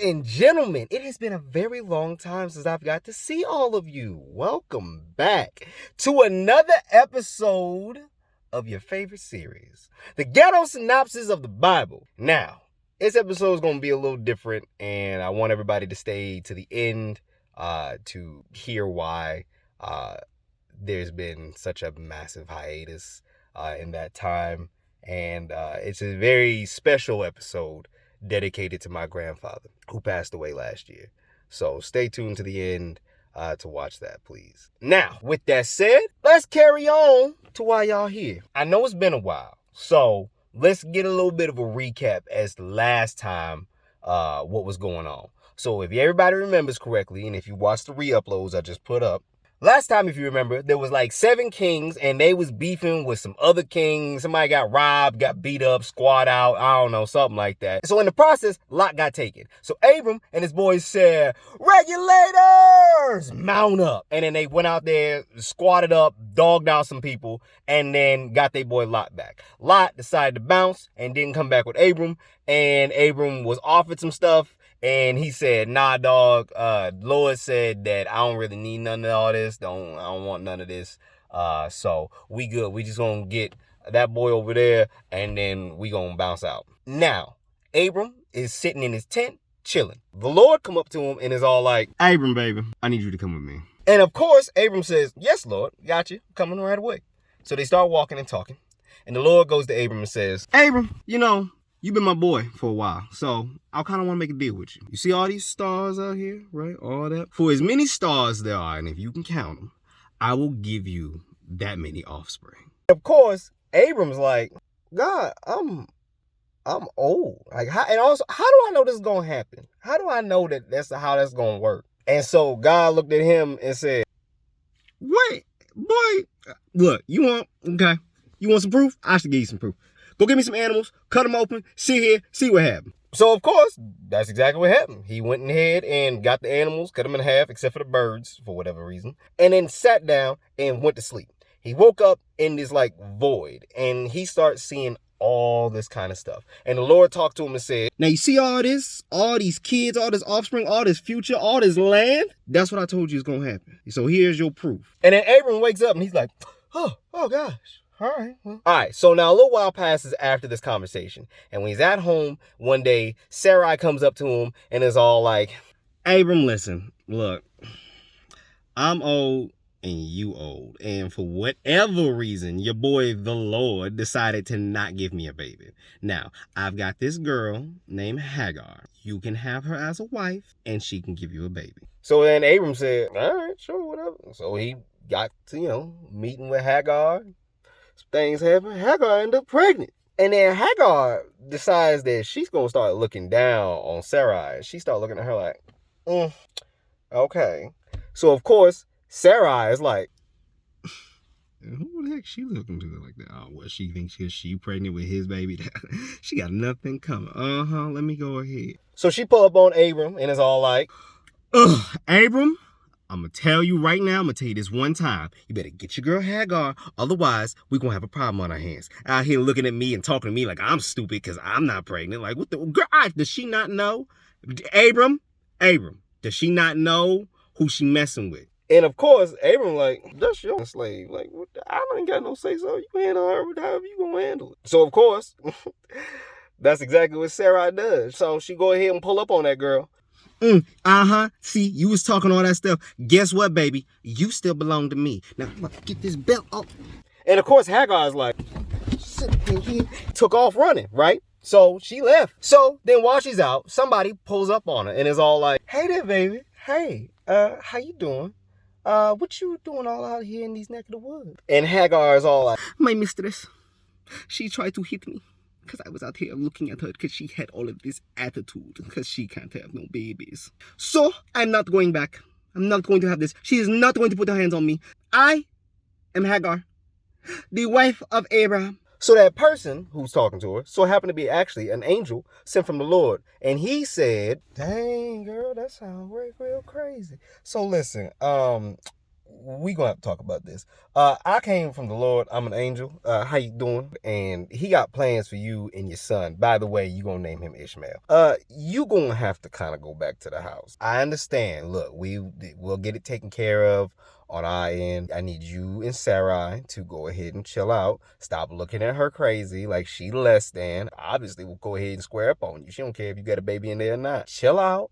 and gentlemen, it has been a very long time since I've got to see all of you. Welcome back to another episode of your favorite series, the Ghetto Synopsis of the Bible. Now, this episode is going to be a little different, and I want everybody to stay to the end to hear why there's been such a massive hiatus in that time. And it's a very special episode dedicated to my grandfather, who passed away last year. So stay tuned to the end to watch that, please. Now, with that said, let's carry on to why y'all here. I know it's been a while, so let's get a little bit of a recap as the last time what was going on. So if everybody remembers correctly, and if you watched the re-uploads I just put up, last time, if you remember, there was like 7 kings, and they was beefing with some other kings. Somebody got robbed, got beat up, squad out, I don't know, something like that. So in the process, Lot got taken. So Abram and his boys said, "Regulators, mount up." And then they went out there, squatted up, dogged out some people, and then got their boy Lot back. Lot decided to bounce and didn't come back with Abram, and Abram was offered some stuff. And he said, "Nah, dog, Lord said that I don't really need none of all this. I don't want none of this. So we good. We just gonna get that boy over there, and then we gonna bounce out." Now, Abram is sitting in his tent, chilling. The Lord come up to him and is all like, "Abram, baby, I need you to come with me." And of course, Abram says, "Yes, Lord, got you. Coming right away." So they start walking and talking. And the Lord goes to Abram and says, "Abram, you've been my boy for a while, so I kind of want to make a deal with you. You see all these stars out here, right? All that. For as many stars there are, and if you can count them, I will give you that many offspring." Of course, Abram's like, "God, I'm old. Like, how do I know this is gonna happen? How do I know that that's how that's gonna work?" And so God looked at him and said, "Wait, boy, look, you want some proof? I should give you some proof. Go get me some animals, cut them open, sit here, see what happens." So, of course, that's exactly what happened. He went ahead and got the animals, cut them in half, except for the birds, for whatever reason, and then sat down and went to sleep. He woke up in this, like, void, and he starts seeing all this kind of stuff. And the Lord talked to him and said, "Now, you see all this? All these kids, all this offspring, all this future, all this land? That's what I told you is going to happen. So here's your proof." And then Abram wakes up, and he's like, oh gosh. All right. Well. All right. So now a little while passes after this conversation. And when he's at home one day, Sarai comes up to him and is all like, "Abram, listen, look, I'm old and you old. And for whatever reason, your boy, the Lord, decided to not give me a baby. Now, I've got this girl named Hagar. You can have her as a wife and she can give you a baby." So then Abram said, "All right, sure, whatever." So he got to, meeting with Hagar. Things happen. Hagar ended up pregnant. And then Hagar decides that she's going to start looking down on Sarai. She started looking at her like, okay. So, of course, Sarai is like, who the heck she looking to like that? Oh, well, she thinks she pregnant with his baby. She got nothing coming. Let me go ahead. So she pull up on Abram and is all like, "Abram, I'm going to tell you right now, I'm going to tell you this one time. You better get your girl Hagar. Otherwise, we're going to have a problem on our hands." Out here looking at me and talking to me like I'm stupid because I'm not pregnant. Like, what the? Girl, does she not know? Abram, does she not know who she messing with? And of course, Abram like, "That's your slave. Like, I ain't got no say so. You handle her however you going to handle it." So, of course, that's exactly what Sarai does. So she go ahead and pull up on that girl. See, you was talking all that stuff. Guess what, baby? You still belong to me. Now, get this belt off. And of course, Hagar's like, took off running, right? So she left. So then while she's out, somebody pulls up on her and is all like, "Hey there, baby. Hey, how you doing? What you doing all out here in these neck of the woods?" And Hagar is all like, "My mistress, she tried to hit me. Because I was out here looking at her because she had all of this attitude because she can't have no babies. So I'm not going back. I'm not going to have this. She is not going to put her hands on me. I am Hagar, the wife of Abram." So that person who's talking to her so happened to be actually an angel sent from the Lord. And he said, "Dang, girl, that sounds real crazy. So listen, we gonna have to talk about this. I came from the Lord. I'm an angel. How you doing? And he got plans for you and your son. By the way, you gonna name him Ishmael. You gonna have to kind of go back to the house. I understand. Look, we'll get it taken care of on our end. I need you and Sarai to go ahead and chill out. Stop looking at her crazy like she less than. Obviously, we'll go ahead and square up on you. She don't care if you got a baby in there or not. Chill out.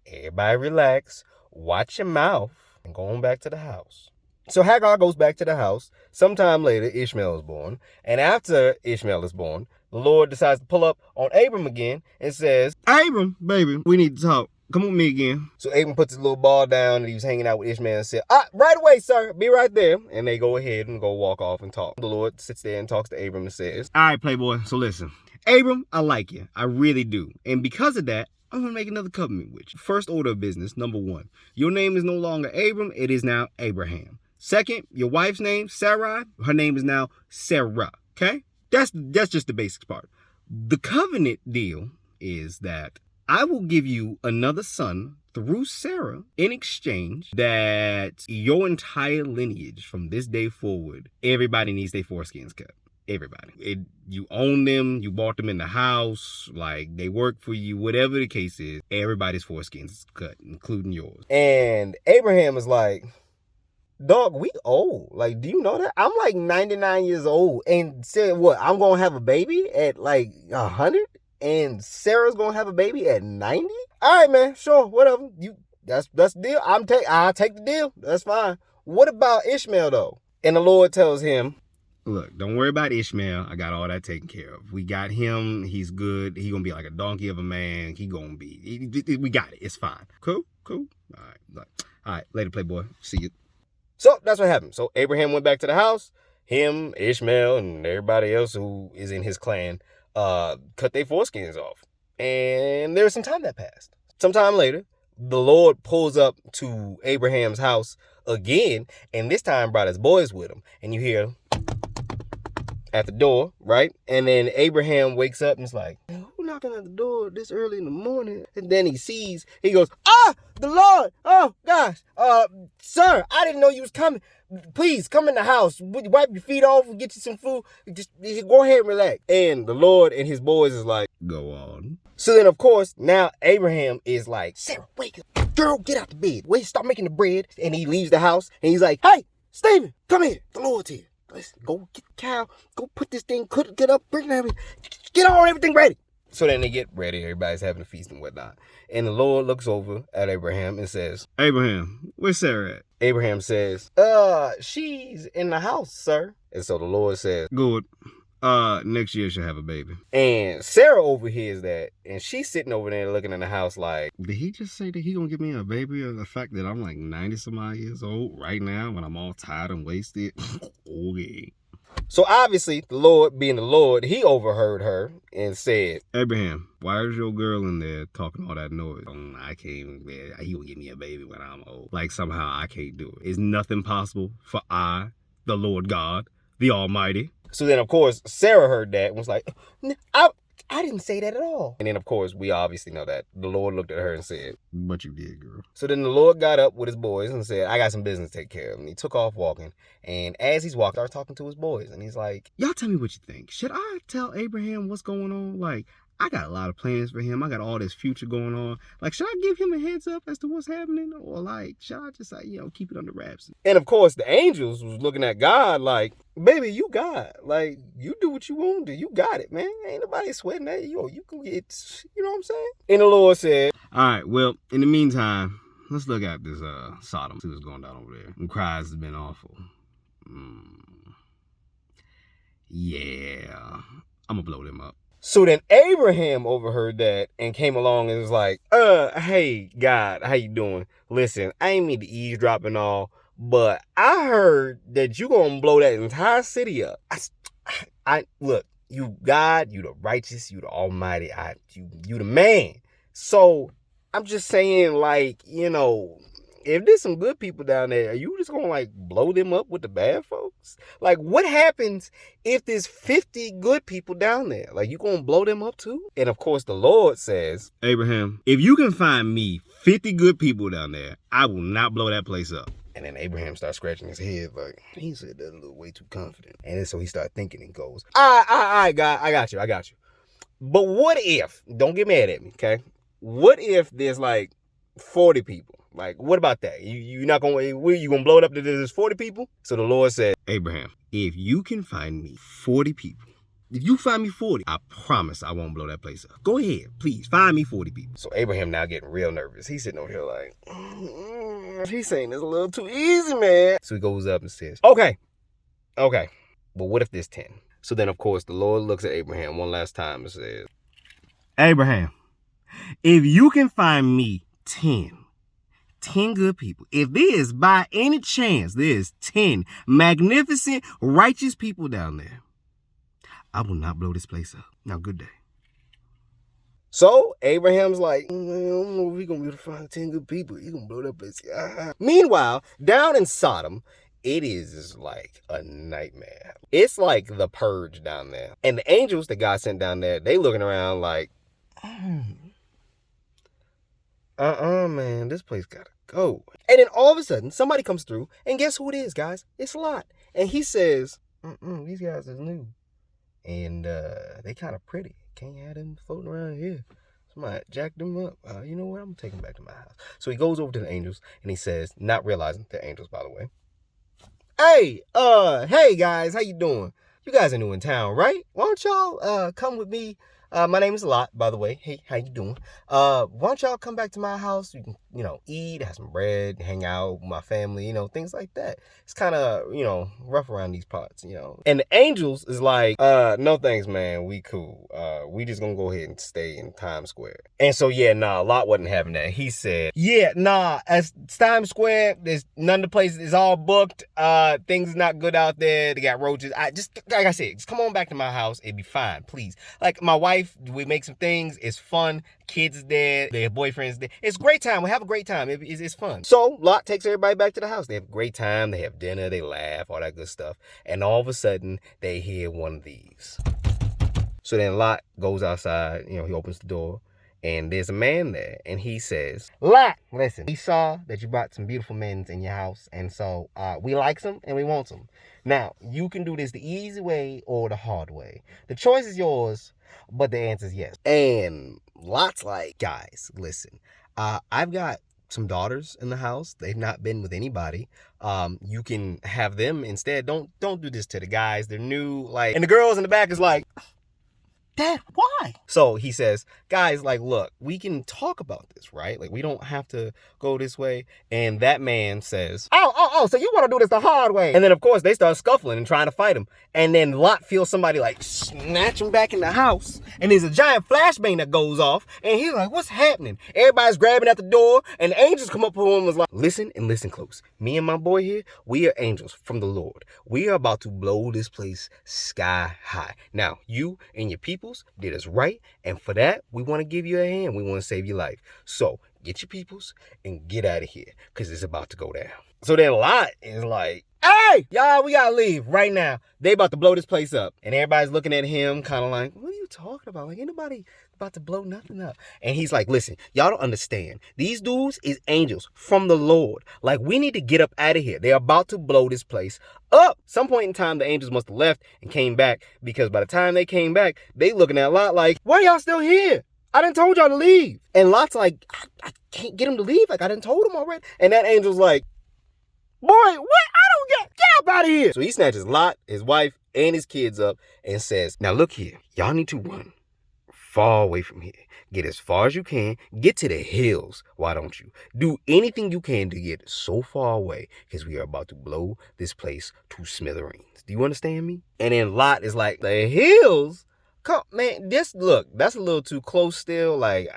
Everybody relax. Watch your mouth. And going back to the house. So Hagar goes back to the house. Sometime later, Ishmael is born. And after Ishmael is born, the Lord decides to pull up on Abram again and says, Abram, baby, we need to talk. Come with me again. So Abram puts his little ball down and he was hanging out with Ishmael and said, right away, sir. Be right there. And they go ahead and go walk off and talk. The Lord sits there and talks to Abram and says, all right, playboy, so listen. Abram, I like you. I really do. And because of that, I'm going to make another covenant with you. First order of business, number one. Your name is no longer Abram. It is now Abraham. Second, your wife's name, Sarai. Her name is now Sarah. Okay? That's just the basics part. The covenant deal is that I will give you another son through Sarah in exchange that your entire lineage from this day forward, everybody needs their foreskins cut. Everybody. You own them, you bought them in the house, like they work for you, whatever the case is, everybody's foreskins is cut, including yours. And Abraham is like, dog, we old. Like, do you know that? I'm like 99 years old and said, what, I'm going to have a baby at like 100? And Sarah's going to have a baby at 90? All right, man, sure, whatever. That's the deal. I'll take the deal. That's fine. What about Ishmael, though? And the Lord tells him, look, don't worry about Ishmael. I got all that taken care of. We got him. He's good. He gonna be like a donkey of a man. We got it. It's fine. Cool. All right. Later, playboy. See you. So that's what happened. So Abraham went back to the house. Him, Ishmael, and everybody else who is in his clan cut their foreskins off. And there was some time that passed. Sometime later, the Lord pulls up to Abraham's house again, and this time brought his boys with him. And you hear at the door, right? And then Abraham wakes up and is like, who knocking at the door this early in the morning? And then he goes, the Lord, oh gosh, sir, I didn't know you was coming. Please come in the house, wipe your feet off and get you some food. Just go ahead and relax. And the Lord and his boys is like, go on. So then, of course, now Abraham is like, Sarah, wake up. Girl, get out the bed. Wait, start making the bread. And he leaves the house and he's like, hey, Stephen, come here. The Lord's here. Let's go get the cow. Go put this thing, get up, bring everything. Get everything ready. So then they get ready. Everybody's having a feast and whatnot. And the Lord looks over at Abraham and says, Abraham, where's Sarah at? Abraham says, she's in the house, sir. And so the Lord says, good. Next year she'll have a baby. And Sarah overhears that, and she's sitting over there looking in the house like, did he just say that he gonna give me a baby, or the fact that I'm like 90 some odd years old right now when I'm all tired and wasted? Okay. So obviously, the Lord, being the Lord, he overheard her and said, Abraham, why is your girl in there talking all that noise? I can't, man, he gonna give me a baby when I'm old. Like somehow I can't do it. Is nothing possible for I, the Lord God, the Almighty? So then, of course, Sarah heard that and was like, I didn't say that at all. And then, of course, we obviously know that the Lord looked at her and said, but you did, girl. So then the Lord got up with his boys and said, I got some business to take care of. And he took off walking. And as he's walking, he starts talking to his boys. And he's like, y'all tell me what you think. Should I tell Abraham what's going on? Like, I got a lot of plans for him. I got all this future going on. Like, should I give him a heads up as to what's happening? Or, like, should I just, like, keep it under wraps? And, of course, the angels was looking at God like, baby, you God. Like, you do what you want to do. You got it, man. Ain't nobody sweating at you. You can get, you know what I'm saying? And the Lord said, all right, well, in the meantime, let's look at this Sodom. See what's going down over there. And cries has been awful. Yeah. I'm going to blow them up. So then Abraham overheard that and came along and was like, hey, God, how you doing? Listen, I ain't mean to eavesdrop and all, but I heard that you gonna blow that entire city up. I look, you God, you the righteous, you the almighty, you the man. So I'm just saying, like, if there's some good people down there, are you just gonna like blow them up with the bad folks? Like, what happens if there's 50 good people down there? Like, you gonna blow them up too? And of course, the Lord says, Abraham, if you can find me 50 good people down there, I will not blow that place up. And then Abraham starts scratching his head like, he said that a little way too confident. And then so he started thinking and goes, I got you. But what if, don't get mad at me, okay? What if there's like 40 people? Like, what about that? You not gonna, you gonna blow it up to there's 40 people? So the Lord said, Abraham, if you can find me 40 people, if you find me 40, I promise I won't blow that place up. Go ahead, please, find me 40 people. So Abraham now getting real nervous. He's sitting over here like, he's saying this a little too easy, man. So he goes up and says, okay, but what if there's 10? So then, of course, the Lord looks at Abraham one last time and says, Abraham, if you can find me 10 good people, if there is by any chance there's 10 magnificent, righteous people down there, I will not blow this place up. Now, good day. So Abraham's like, I don't know if we're going to be able to find 10 good people. You're going to blow that place. Meanwhile, down in Sodom, it is like a nightmare. It's like the purge down there. And the angels that God sent down there, they looking around like, man, this place gotta go. And then all of a sudden, somebody comes through, and guess who it is, guys? It's Lot. And he says, these guys is new. And they kind of pretty. Can't have them floating around here. Somebody jack them up. You know what? I'm gonna take them back to my house. So he goes over to the angels, and he says, not realizing they're angels, by the way, hey guys, how you doing? You guys are new in town, right? Why don't y'all come with me? My name is Lot, by the way. Hey, how you doing? Why don't y'all come back to my house? You can, eat, have some bread, hang out with my family, things like that. It's kind of, rough around these parts, And the angels is like, no thanks, man. We cool. We just gonna go ahead and stay in Times Square. And so, Lot wasn't having that. He said, as Times Square, there's none of the places, it's all booked. Things is not good out there. They got roaches. Like I said, just come on back to my house. It'd be fine, please. Like my wife, we make some things. It's fun. Kids is there. Their boyfriends there. It's a great time. We have a great time. It's fun. So Lot takes everybody back to the house. They have a great time. They have dinner. They laugh. All that good stuff. And all of a sudden, they hear one of these. So then Lot goes outside. He opens the door. And there's a man there. And he says, Lot, listen, we saw that you brought some beautiful men in your house. And so we like them and we want them. Now, you can do this the easy way or the hard way. The choice is yours, but the answer is yes. And Lot's like, guys, listen, I've got some daughters in the house. They've not been with anybody. You can have them instead. Don't do this to the guys. They're new. And the girls in the back is like, Dad, why? So he says, guys, look, we can talk about this, right? We don't have to go this way. And that man says, so you want to do this the hard way. And then, of course, they start scuffling and trying to fight him. And then Lot feels somebody, snatch him back in the house. And there's a giant flashbang that goes off. And he's like, what's happening? Everybody's grabbing at the door. And the angels come up to him and was like, listen and listen close. Me and my boy here, we are angels from the Lord. We are about to blow this place sky high. Now, you and your people did us right, and for that we want to give you a hand. We want to save your life. So get your peoples and get out of here, because it's about to go down. So then Lot is like, hey, y'all, we gotta leave right now. They about to blow this place up. And everybody's looking at him kind of like, what are you talking about? Ain't nobody about to blow nothing up. And he's like, listen, y'all don't understand. These dudes is angels from the Lord. We need to get up out of here. They're about to blow this place up. Some point in time, the angels must have left and came back, because by the time they came back, they looking at Lot like, why y'all still here? I done told y'all to leave. And Lot's like, I can't get him to leave. I done told him already. And that angel's like, boy, what? I don't get up out of here. So he snatches Lot, his wife, and his kids up and says, now look here, y'all need to run far away from here. Get as far as you can. Get to the hills. Why don't you? Do anything you can to get so far away, because we are about to blow this place to smithereens. Do you understand me? And then Lot is like, the hills? Come, man, that's a little too close still. I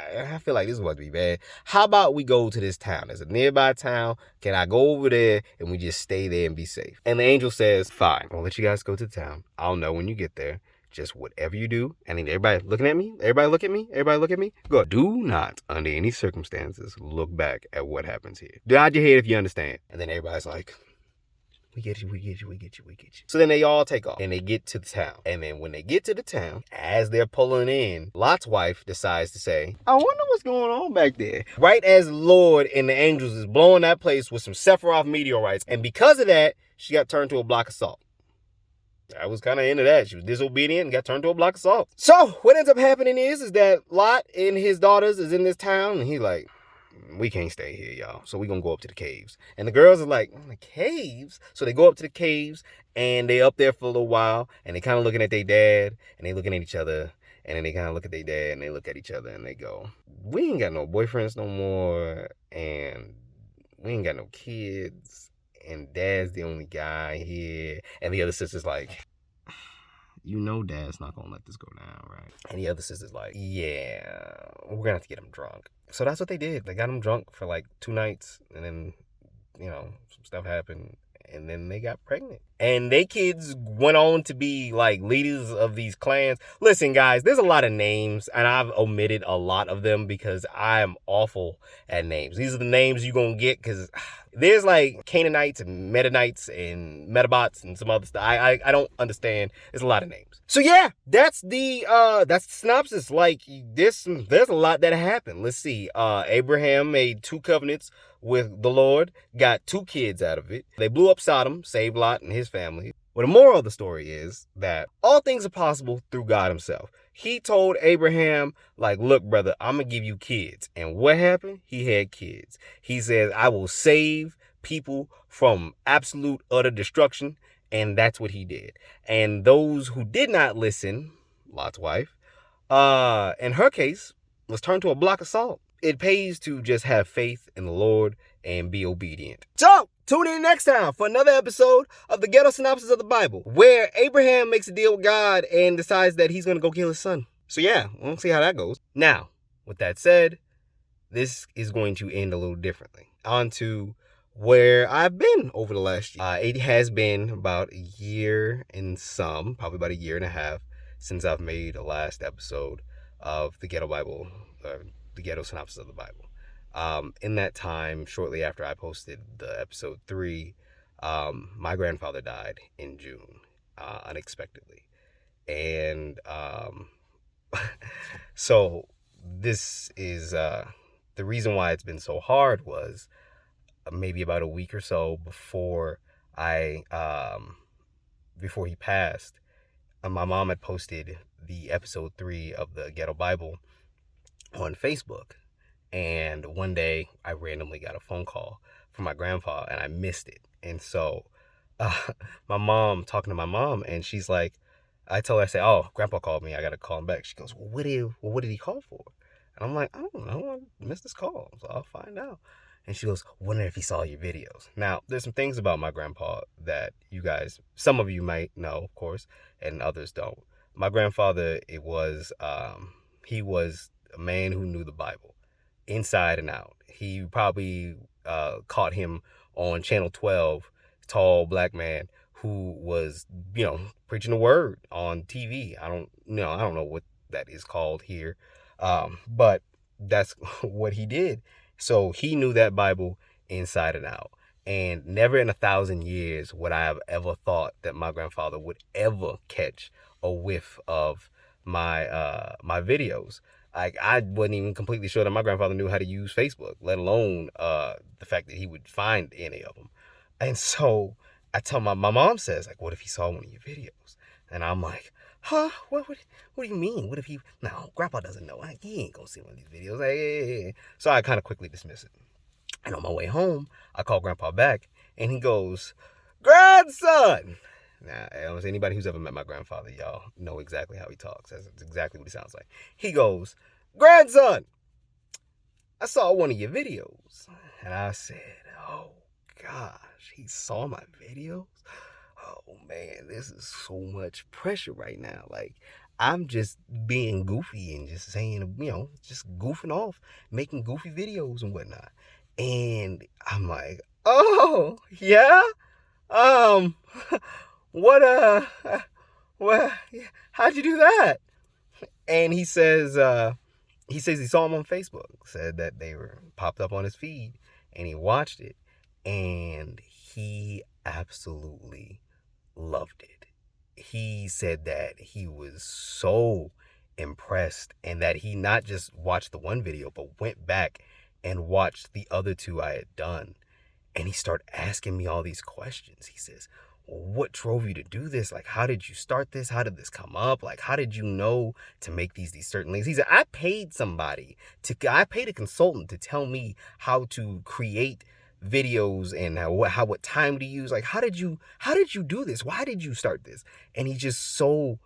feel like this is about to be bad. How about we go to this town? There's a nearby town. Can I go over there and we just stay there and be safe? And the angel says, fine, I'll let you guys go to the town. I'll know when you get there. Just whatever you do. I need everybody looking at me. Everybody look at me. Everybody look at me. Go. Do not, under any circumstances, look back at what happens here. Nod your head if you understand. And then everybody's like, We get you. So then they all take off and they get to the town. And then when they get to the town, as they're pulling in, Lot's wife decides to say, I wonder what's going on back there. Right as the Lord and the angels is blowing that place with some Sephiroth meteorites. And because of that, she got turned to a block of salt. I was kind of into that. She was disobedient and got turned to a block of salt. So what ends up happening is that Lot and his daughters is in this town, and he's like, we can't stay here, y'all. So we're going to go up to the caves. And the girls are like, the caves? So they go up to the caves, and they up there for a little while, and they kind of looking at their dad, and they looking at each other, and then they kind of look at their dad, and they look at each other, and they go, we ain't got no boyfriends no more, and we ain't got no kids, and dad's the only guy here. And the other sister's like, you know dad's not gonna let this go down, right? And the other sister's like, yeah, we're gonna have to get him drunk. So that's what they did. They got him drunk for like 2 nights, and then, some stuff happened, and then they got pregnant. And they kids went on to be like leaders of these clans. Listen, guys, there's a lot of names, and I've omitted a lot of them because I am awful at names. These are the names you're gonna get because there's like Canaanites and Mennonites and Metabots and some other stuff. I don't understand. There's a lot of names. So yeah, that's the synopsis. Like there's a lot that happened. Let's see. Abraham made 2 covenants with the Lord, got 2 kids out of it. They blew up Sodom, saved Lot and his family. Well, the moral of the story is that all things are possible through God himself. He told Abraham, like, look, brother, I'm going to give you kids. And what happened? He had kids. He says, I will save people from absolute utter destruction. And that's what he did. And those who did not listen, Lot's wife, in her case, was turned to a block of salt. It pays to just have faith in the Lord and be obedient. So, tune in next time for another episode of the Ghetto Synopsis of the Bible, where Abraham makes a deal with God and decides that he's going to go kill his son. So yeah, we'll see how that goes. Now, with that said, this is going to end a little differently. On to where I've been over the last year. It has been about a year and some, probably about a year and a half, since I've made the last episode of the Ghetto Bible, the Ghetto Synopsis of the Bible. In that time, shortly after I posted the episode 3, my grandfather died in June, unexpectedly. And so this is the reason why it's been so hard was maybe about a week or so before before he passed, my mom had posted the episode 3 of the Ghetto Bible on Facebook. And one day I randomly got a phone call from my grandpa and I missed it. And so talking to my mom, and she's like, I told her, I said, oh, grandpa called me. I got to call him back. She goes, what did he call for? And I'm like, I don't know. I missed this call. So I'll find out. And she goes, wonder if he saw your videos. Now, there's some things about my grandpa that you guys, some of you might know, of course, and others don't. My grandfather, he was a man who knew the Bible inside and out. He probably caught him on Channel 12, tall black man who was, preaching the word on TV. I don't know what that is called here, but that's what he did. So he knew that Bible inside and out. And never in 1,000 years would I have ever thought that my grandfather would ever catch a whiff of my my videos. Like, I wasn't even completely sure that my grandfather knew how to use Facebook, let alone the fact that he would find any of them. And so I tell my mom says, like, what if he saw one of your videos? And I'm like, huh? What do you mean? What if he... No, grandpa doesn't know. He ain't gonna see one of these videos. Hey. So I kind of quickly dismiss it. And on my way home, I call grandpa back, and he goes, grandson! Now, anybody who's ever met my grandfather, y'all know exactly how he talks. That's exactly what he sounds like. He goes, grandson, I saw one of your videos. And I said, oh, gosh, he saw my videos? Oh, man, this is so much pressure right now. Like, I'm just being goofy and just saying, just goofing off, making goofy videos and whatnot. And I'm like, oh, yeah? How'd you do that? And he says he saw them on Facebook, said that they were popped up on his feed, and he watched it, and he absolutely loved it. He said that he was so impressed and that he not just watched the one video, but went back and watched the other two I had done. And he started asking me all these questions. He says, well, what drove you to do this? Like, how did you start this? How did this come up? Like, how did you know to make these certain things? He said, I paid I paid a consultant to tell me how to create videos and what time to use. Like, how did you do this? Why did you start this? And he's so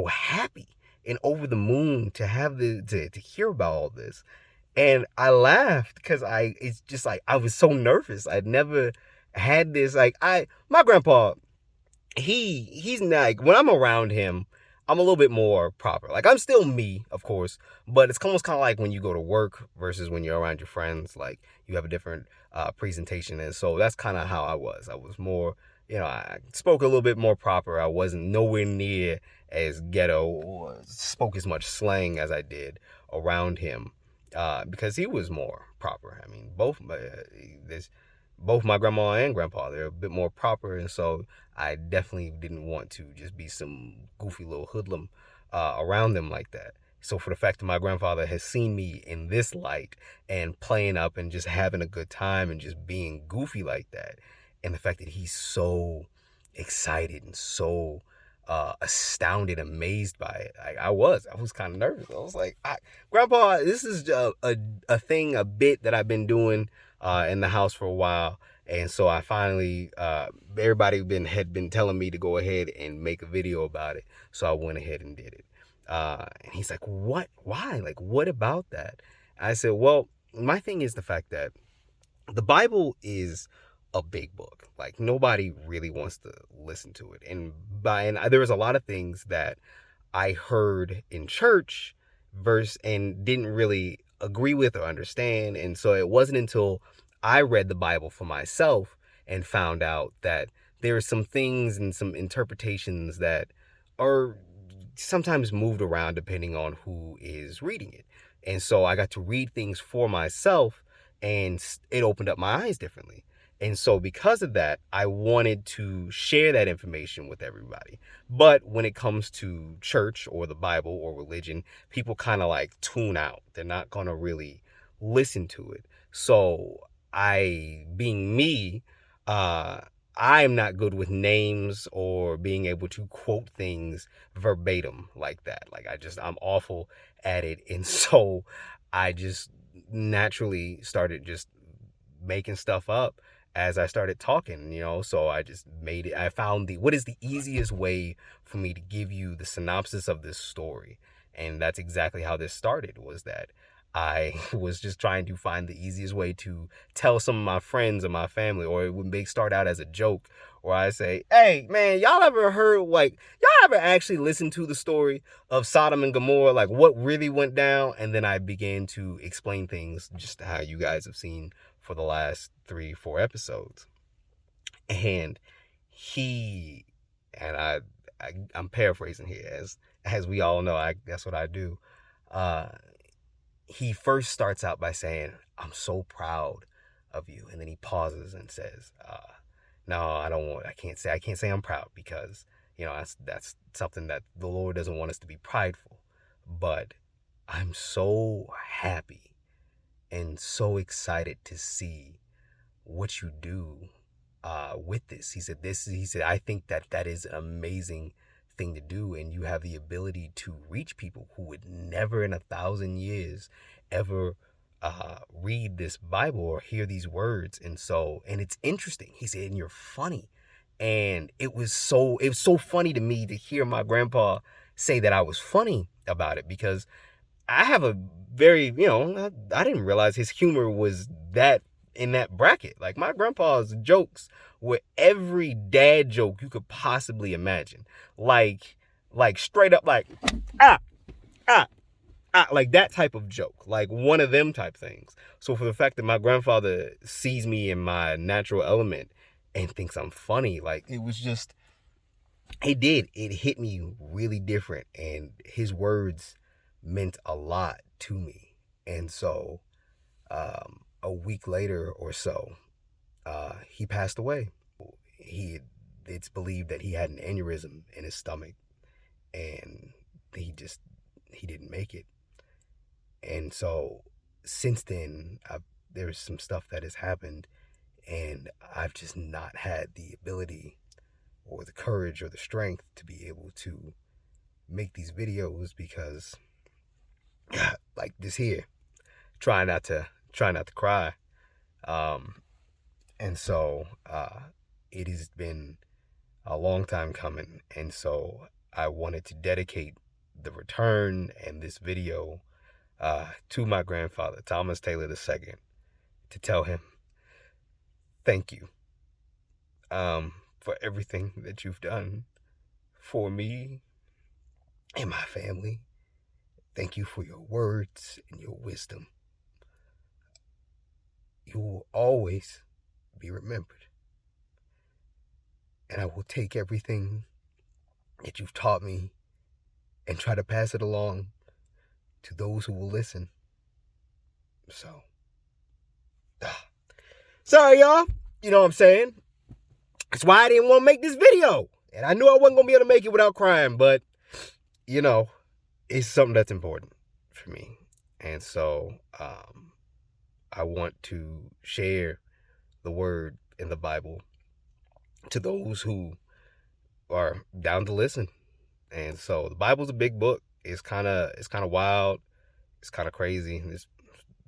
happy and over the moon to have to hear about all this. And I laughed because it's just like, I was so nervous. I'd never had this. Like, my grandpa, he's not, like, when I'm around him, I'm a little bit more proper. Like, I'm still me, of course, but it's almost kind of like when you go to work versus when you're around your friends. Like, you have a different presentation. And so that's kind of how I was. I was more, I spoke a little bit more proper. I wasn't nowhere near as ghetto or spoke as much slang as I did around him. Because he was more proper. I mean, both my grandma and grandpa, they're a bit more proper, and so I definitely didn't want to just be some goofy little hoodlum around them like that. So for the fact that my grandfather has seen me in this light and playing up and just having a good time and just being goofy like that, and the fact that he's so excited and so astounded, amazed by it. I was kind of nervous. I was like, Grandpa, this is a bit that I've been doing in the house for a while. And so I finally, everybody had been telling me to go ahead and make a video about it. So I went ahead and did it. And he's like, what? Why? Like, what about that? I said, well, my thing is the fact that the Bible is a big book. Like, nobody really wants to listen to it. And there was a lot of things that I heard in church and didn't really agree with or understand. And so it wasn't until I read the Bible for myself and found out that there are some things and some interpretations that are sometimes moved around depending on who is reading it. And so I got to read things for myself, and it opened up my eyes differently. And so because of that, I wanted to share that information with everybody. But when it comes to church or the Bible or religion, people kind of like tune out. They're not going to really listen to it. So being me, I'm not good with names or being able to quote things verbatim like that. Like, I'm awful at it. And so I just naturally started just making stuff up as I started talking, so I just made it. I found what is the easiest way for me to give you the synopsis of this story. And that's exactly how this started, was that I was just trying to find the easiest way to tell some of my friends and my family, or it would start out as a joke, or I say, hey, man, y'all ever actually listened to the story of Sodom and Gomorrah, like what really went down? And then I began to explain things just how you guys have seen for the last 3-4 episodes. And I'm paraphrasing here, as we all know, that's what I do. He first starts out by saying, I'm so proud of you. And then he pauses and says, no, I can't say I'm proud, because, that's something that the Lord doesn't want us to be prideful. But I'm so happy and so excited to see what you do with this. He said, I think that is an amazing thing to do, and you have the ability to reach people who would never in 1,000 years ever read this Bible or hear these words. And it's interesting. He said, and you're funny. And it was so funny to me to hear my grandpa say that I was funny about it, because I have a very, I didn't realize his humor was that in that bracket. Like, my grandpa's jokes were every dad joke you could possibly imagine. Like straight up, like, like that type of joke, like one of them type things. So for the fact that my grandfather sees me in my natural element and thinks I'm funny, like, it hit me really different. And his words meant a lot to me. And so a week later or so, he passed away. it's believed that he had an aneurysm in his stomach, and he didn't make it. And so since then, there's some stuff that has happened, and I've just not had the ability or the courage or the strength to be able to make these videos, because like this here, try not to cry. And so it has been a long time coming, and so I wanted to dedicate the return and this video to my grandfather, Thomas Taylor II, to tell him thank you for everything that you've done for me and my family. Thank you for your words and your wisdom. You will always be remembered. And I will take everything that you've taught me and try to pass it along to those who will listen. So, sorry, y'all. You know what I'm saying? That's why I didn't want to make this video. And I knew I wasn't going to be able to make it without crying. But, you know, it's something that's important for me. And so I want to share the word in the Bible to those who are down to listen. And so the Bible's a big book. It's kind of wild. It's kind of crazy. There's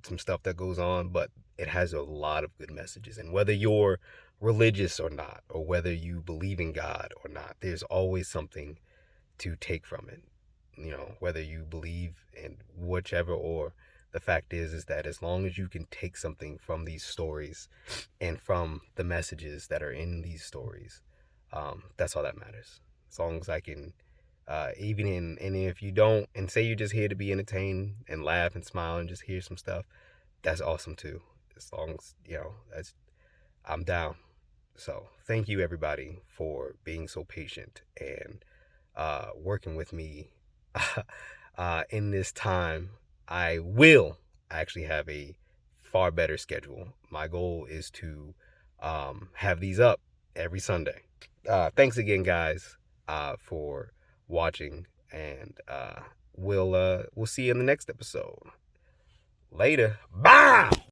some stuff that goes on, but it has a lot of good messages. And whether you're religious or not, or whether you believe in God or not, there's always something to take from it. You know, whether you believe in whichever, or the fact is that as long as you can take something from these stories and from the messages that are in these stories, that's all that matters. As long as I can, and if you don't, and say you're just here to be entertained and laugh and smile and just hear some stuff, that's awesome too. As long as, you know, I'm down. So thank you everybody for being so patient and working with me in this time. I will actually have a far better schedule. My goal is to have these up every Sunday. Thanks again, guys, for watching, and we'll see you in the next episode. Later. Bye.